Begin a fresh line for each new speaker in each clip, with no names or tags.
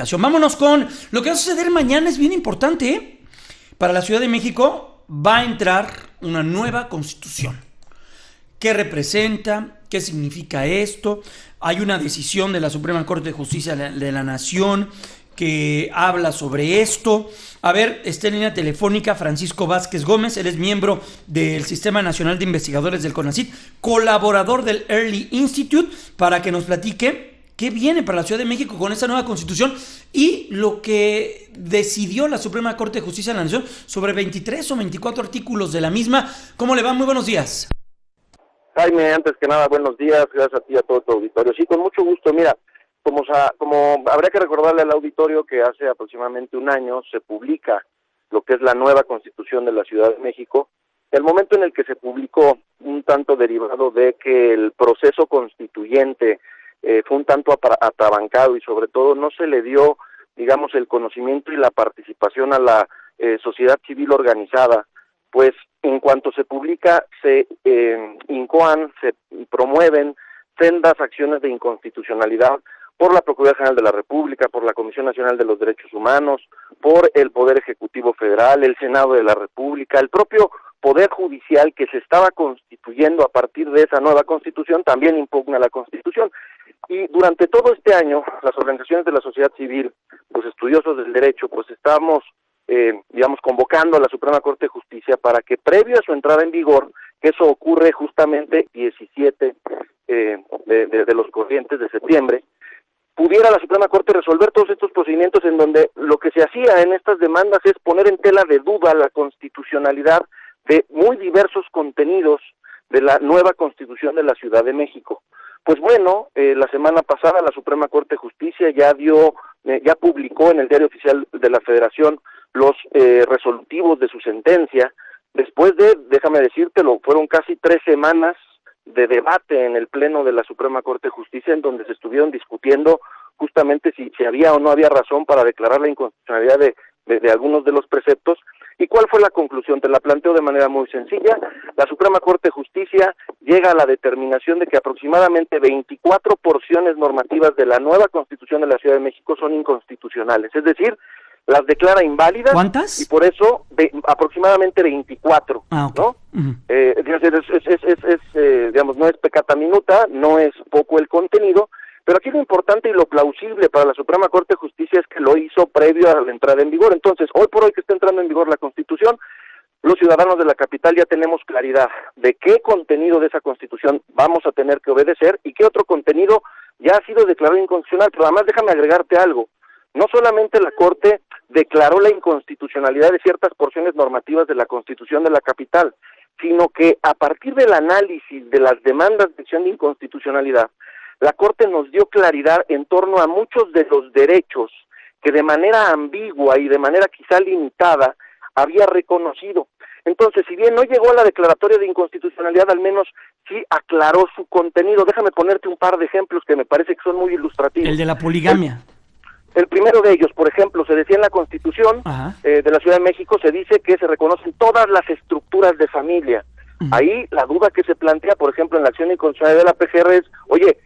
comunicación. Vámonos con lo que va a suceder mañana, es bien importante, ¿eh? Para la Ciudad de México va a entrar una nueva constitución. ¿Qué representa? ¿Qué significa esto? Hay una decisión de la Suprema Corte de Justicia de la Nación que habla sobre esto. A ver, está en línea telefónica Francisco Vázquez Gómez, él es miembro del Sistema Nacional de Investigadores del CONACYT, colaborador del Early Institute, para que nos platique qué viene para la Ciudad de México con esta nueva constitución y lo que decidió la Suprema Corte de Justicia de la Nación sobre 23 o 24 artículos de la misma. ¿Cómo le va? Muy buenos días.
Jaime, antes que nada, buenos días, gracias a ti y a todo tu auditorio. Sí, con mucho gusto. Mira, como habría que recordarle al auditorio que hace aproximadamente un año se publica lo que es la nueva Constitución de la Ciudad de México. El momento en el que se publicó, un tanto derivado de que el proceso constituyente fue un tanto atrabancado y sobre todo no se le dio, digamos, el conocimiento y la participación a la sociedad civil organizada, pues en cuanto se publica se incoan, se promueven sendas acciones de inconstitucionalidad por la Procuraduría General de la República, por la Comisión Nacional de los Derechos Humanos, por el Poder Ejecutivo Federal, el Senado de la República, el propio Poder Judicial que se estaba constituyendo a partir de esa nueva Constitución, también impugna la Constitución. Y durante todo este año, las organizaciones de la sociedad civil, los estudiosos del derecho, pues estamos, convocando a la Suprema Corte de Justicia para que previo a su entrada en vigor, que eso ocurre justamente 17 de los corrientes de septiembre, pudiera la Suprema Corte resolver todos estos procedimientos en donde lo que se hacía en estas demandas es poner en tela de duda la constitucionalidad de muy diversos contenidos de la nueva Constitución de la Ciudad de México. Pues bueno, la semana pasada la Suprema Corte de Justicia ya publicó en el Diario Oficial de la Federación los resolutivos de su sentencia. Después de, déjame decírtelo, fueron casi 3 semanas de debate en el Pleno de la Suprema Corte de Justicia, en donde se estuvieron discutiendo justamente si había o no había razón para declarar la inconstitucionalidad de algunos de los preceptos. ¿Y cuál fue la conclusión? Te la planteo de manera muy sencilla. La Suprema Corte de Justicia llega a la determinación de que aproximadamente 24 porciones normativas de la nueva Constitución de la Ciudad de México son inconstitucionales, es decir, las declara inválidas.
¿Cuántas?
Y por eso aproximadamente 24,
okay.
¿no?
Uh-huh.
Digamos, no es pecata minuta, no es poco el contenido, pero aquí lo importante y lo plausible para la Suprema Corte de Justicia es que lo hizo previo a la entrada en vigor. Entonces, hoy por hoy que está entrando en vigor la Constitución, los ciudadanos de la capital ya tenemos claridad de qué contenido de esa Constitución vamos a tener que obedecer y qué otro contenido ya ha sido declarado inconstitucional. Pero además déjame agregarte algo. No solamente la Corte declaró la inconstitucionalidad de ciertas porciones normativas de la Constitución de la capital, sino que a partir del análisis de las demandas de acción de inconstitucionalidad, la Corte nos dio claridad en torno a muchos de los derechos que de manera ambigua y de manera quizá limitada había reconocido. Entonces, si bien no llegó a la declaratoria de inconstitucionalidad, al menos sí aclaró su contenido. Déjame ponerte un par de ejemplos que me parece que son muy ilustrativos.
El de la poligamia.
El primero de ellos, por ejemplo, se decía en la Constitución de la Ciudad de México, se dice que se reconocen todas las estructuras de familia. Uh-huh. Ahí la duda que se plantea, por ejemplo, en la acción inconstitucional de la PGR es, oye,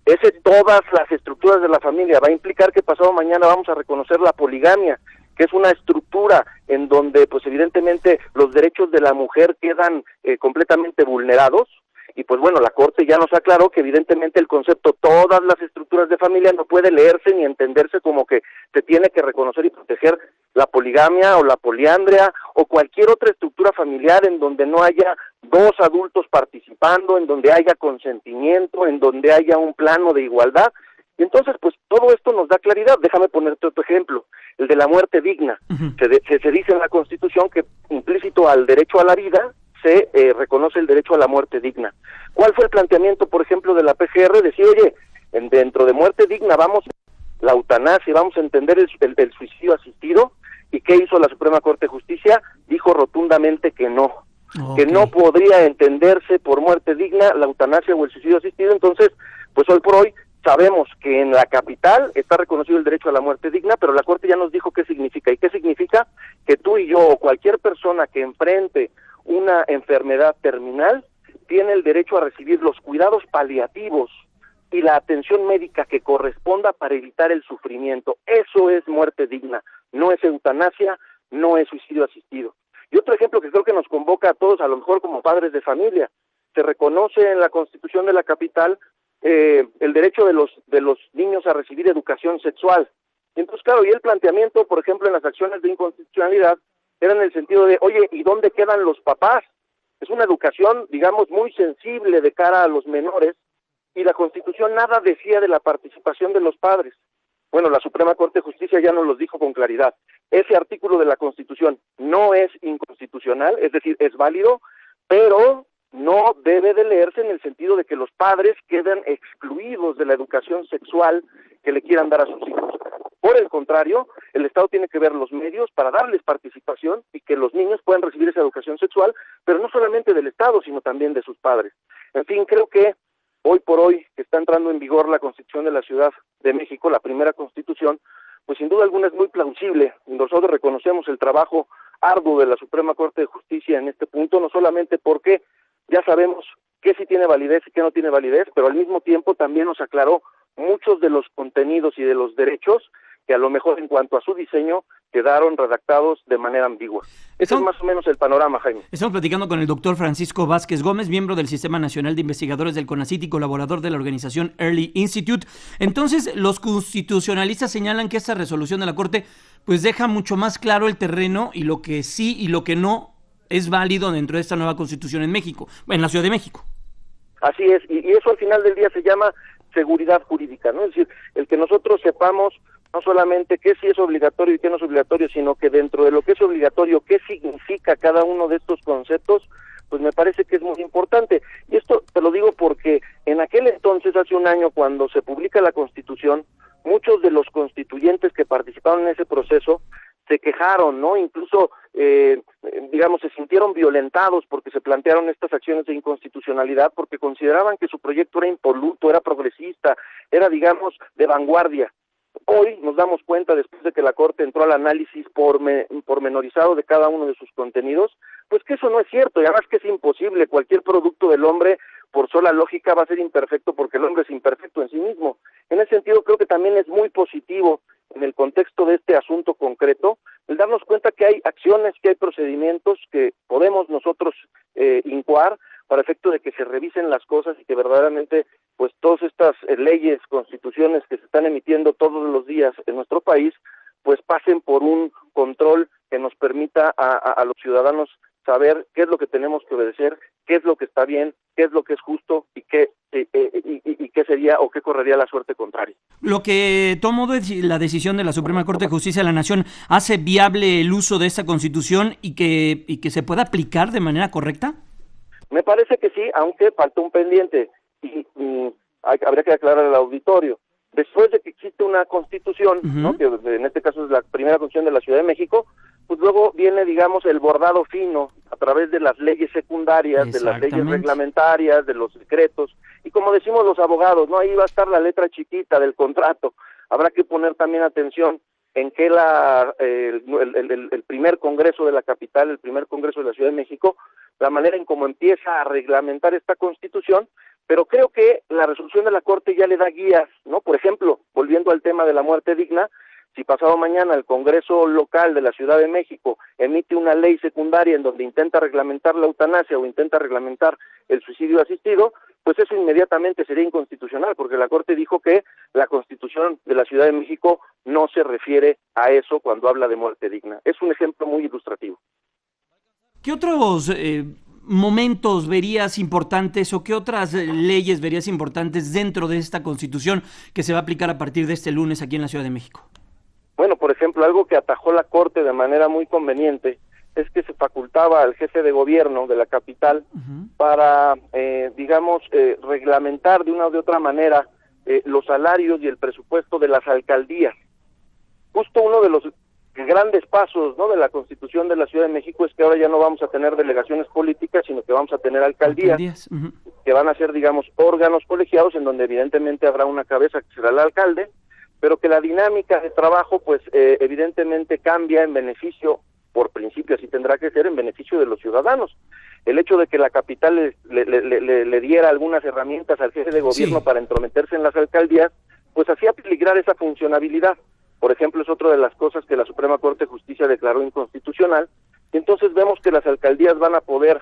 ese todas las estructuras de la familia va a implicar que pasado mañana vamos a reconocer la poligamia, que es una estructura en donde, pues evidentemente, los derechos de la mujer quedan completamente vulnerados. Y pues bueno, la Corte ya nos aclaró que evidentemente el concepto todas las estructuras de familia no puede leerse ni entenderse como que se tiene que reconocer y proteger la poligamia o la poliandria o cualquier otra estructura familiar en donde no haya 2 adultos participando, en donde haya consentimiento, en donde haya un plano de igualdad. Y entonces, pues todo esto nos da claridad. Déjame ponerte otro ejemplo, el de la muerte digna. Uh-huh. Se dice en la Constitución que implícito al derecho a la vida se reconoce el derecho a la muerte digna. ¿Cuál fue el planteamiento, por ejemplo, de la PGR? Decir, oye, dentro de muerte digna vamos la eutanasia, vamos a entender el suicidio asistido. ¿Y qué hizo la Suprema Corte de Justicia? Dijo rotundamente que no, que no podría entenderse por muerte digna la eutanasia o el suicidio asistido. Entonces, pues hoy por hoy sabemos que en la capital está reconocido el derecho a la muerte digna, pero la Corte ya nos dijo qué significa. ¿Y qué significa? Que tú y yo o cualquier persona que enfrente una enfermedad terminal tiene el derecho a recibir los cuidados paliativos y la atención médica que corresponda para evitar el sufrimiento. Eso es muerte digna, no es eutanasia, no es suicidio asistido. Y otro ejemplo que creo que nos convoca a todos, a lo mejor como padres de familia, se reconoce en la Constitución de la capital el derecho de los niños a recibir educación sexual. Entonces, claro, y el planteamiento, por ejemplo, en las acciones de inconstitucionalidad, era en el sentido de, oye, ¿y dónde quedan los papás? Es una educación, digamos, muy sensible de cara a los menores, y la Constitución nada decía de la participación de los padres. Bueno, la Suprema Corte de Justicia ya nos los dijo con claridad. Ese artículo de la Constitución no es inconstitucional, es decir, es válido, pero no debe de leerse en el sentido de que los padres quedan excluidos de la educación sexual que le quieran dar a sus hijos. Por el contrario, el Estado tiene que ver los medios para darles participación y que los niños puedan recibir esa educación sexual, pero no solamente del Estado, sino también de sus padres. En fin, creo que hoy por hoy, que está entrando en vigor la Constitución de la Ciudad de México, la primera Constitución, pues sin duda alguna es muy plausible. Nosotros reconocemos el trabajo arduo de la Suprema Corte de Justicia en este punto, no solamente porque ya sabemos qué sí tiene validez y qué no tiene validez, pero al mismo tiempo también nos aclaró muchos de los contenidos y de los derechos que a lo mejor en cuanto a su diseño quedaron redactados de manera ambigua. Ese es más o menos el panorama, Jaime.
Estamos platicando con el doctor Francisco Vázquez Gómez, miembro del Sistema Nacional de Investigadores del CONACYT y colaborador de la organización Early Institute. Entonces, los constitucionalistas señalan que esta resolución de la Corte pues deja mucho más claro el terreno y lo que sí y lo que no es válido dentro de esta nueva Constitución en México, en la Ciudad de México.
Así es, y eso al final del día se llama seguridad jurídica, ¿no? Es decir, el que nosotros sepamos no solamente qué sí es obligatorio y qué no es obligatorio, sino que dentro de lo que es obligatorio, qué significa cada uno de estos conceptos, pues me parece que es muy importante. Y esto te lo digo porque en aquel entonces, hace un año, cuando se publica la Constitución, muchos de los constituyentes que participaron en ese proceso se quejaron, ¿no? Incluso, digamos, se sintieron violentados porque se plantearon estas acciones de inconstitucionalidad, porque consideraban que su proyecto era impoluto, era progresista, era, digamos, de vanguardia. Hoy nos damos cuenta, después de que la Corte entró al análisis pormenorizado de cada uno de sus contenidos, pues que eso no es cierto, y además que es imposible. Cualquier producto del hombre, por sola lógica, va a ser imperfecto porque el hombre es imperfecto en sí mismo. En ese sentido, creo que también es muy positivo, en el contexto de este asunto concreto, el darnos cuenta que hay acciones, que hay procedimientos que podemos nosotros incoar para efecto de que se revisen las cosas y que verdaderamente pues todas estas leyes, constituciones que se están emitiendo todos los días en nuestro país, pues pasen por un control que nos permita a los ciudadanos saber qué es lo que tenemos que obedecer, qué es lo que está bien, qué es lo que es justo y qué sería o qué correría la suerte contraria.
Lo que tomó la decisión de la Suprema Corte de Justicia de la Nación hace viable el uso de esta Constitución y que se pueda aplicar de manera correcta.
Me parece que sí, aunque falta un pendiente y habría que aclarar al auditorio. Después de que existe una Constitución, ¿no? Que en este caso es la primera Constitución de la Ciudad de México, pues luego viene, digamos, el bordado fino a través de las leyes secundarias, de las leyes reglamentarias, de los decretos, y como decimos los abogados, ¿no? Ahí va a estar la letra chiquita del contrato. Habrá que poner también atención en que el primer Congreso de la capital, el primer Congreso de la Ciudad de México, la manera en cómo empieza a reglamentar esta Constitución, pero creo que la resolución de la Corte ya le da guías, ¿no? Por ejemplo, volviendo al tema de la muerte digna, si pasado mañana el Congreso local de la Ciudad de México emite una ley secundaria en donde intenta reglamentar la eutanasia o intenta reglamentar el suicidio asistido, pues eso inmediatamente sería inconstitucional, porque la Corte dijo que la Constitución de la Ciudad de México no se refiere a eso cuando habla de muerte digna. Es un ejemplo muy ilustrativo.
¿Qué otros momentos verías importantes o qué otras leyes verías importantes dentro de esta Constitución que se va a aplicar a partir de este lunes aquí en la Ciudad de México?
Bueno, por ejemplo, algo que atajó la Corte de manera muy conveniente es que se facultaba al jefe de gobierno de la capital para, reglamentar de una o de otra manera los salarios y el presupuesto de las alcaldías. Justo uno de los grandes pasos, ¿no?, de la Constitución de la Ciudad de México es que ahora ya no vamos a tener delegaciones políticas, sino que vamos a tener alcaldías. Que van a ser, digamos, órganos colegiados en donde evidentemente habrá una cabeza que será el alcalde, pero que la dinámica de trabajo, pues, evidentemente cambia en beneficio por principio así tendrá que ser, en beneficio de los ciudadanos. El hecho de que la capital le diera algunas herramientas al jefe de gobierno para entrometerse en las alcaldías, pues hacía peligrar esa funcionabilidad. Por ejemplo, es otra de las cosas que la Suprema Corte de Justicia declaró inconstitucional, y entonces vemos que las alcaldías van a poder,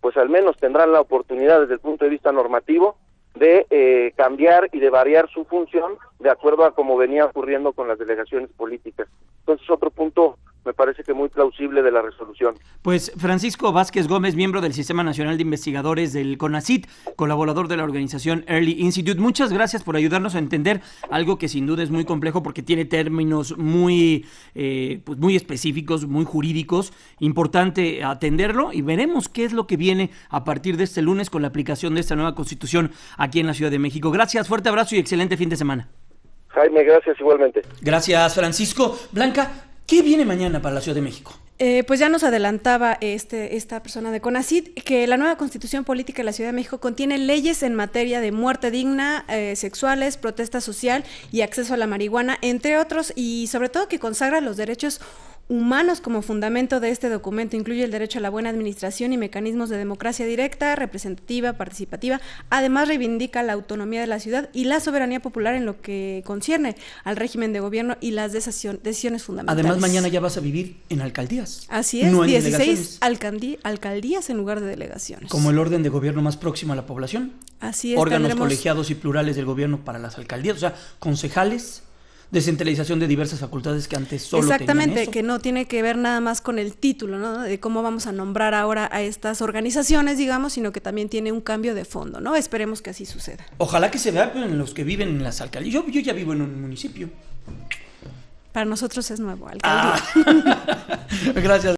pues al menos tendrán la oportunidad desde el punto de vista normativo, de cambiar y de variar su función de acuerdo a como venía ocurriendo con las delegaciones políticas. Entonces, otro punto me parece que muy plausible de la resolución.
Pues Francisco Vázquez Gómez, miembro del Sistema Nacional de Investigadores del CONACYT, colaborador de la organización Early Institute, muchas gracias por ayudarnos a entender algo que sin duda es muy complejo porque tiene términos muy específicos, muy jurídicos, importante atenderlo y veremos qué es lo que viene a partir de este lunes con la aplicación de esta nueva Constitución aquí en la Ciudad de México. Gracias, fuerte abrazo y excelente fin de semana.
Jaime, gracias igualmente.
Gracias, Francisco. Blanca, ¿qué viene mañana para la Ciudad de México?
Pues ya nos adelantaba esta persona de CONACYT que la nueva Constitución Política de la Ciudad de México contiene leyes en materia de muerte digna, sexuales, protesta social y acceso a la marihuana, entre otros, y sobre todo que consagra los derechos humanos como fundamento de este documento. Incluye el derecho a la buena administración y mecanismos de democracia directa, representativa, participativa. Además, reivindica la autonomía de la ciudad y la soberanía popular en lo que concierne al régimen de gobierno y las decisiones fundamentales.
Además, mañana ya vas a vivir en alcaldías.
Así es,
no
16 alcaldías en lugar de delegaciones.
Como el orden de gobierno más próximo a la población.
Así es.
Órganos colegiados y plurales del gobierno para las alcaldías, o sea, concejales, descentralización de diversas facultades que antes solo tenían eso.
Exactamente, que no tiene que ver nada más con el título, ¿no? De cómo vamos a nombrar ahora a estas organizaciones, digamos, sino que también tiene un cambio de fondo, ¿no? Esperemos que así suceda.
Ojalá que se vea en los que viven en las alcaldías. Yo ya vivo en un municipio.
Para nosotros es nuevo, alcaldía.
Gracias.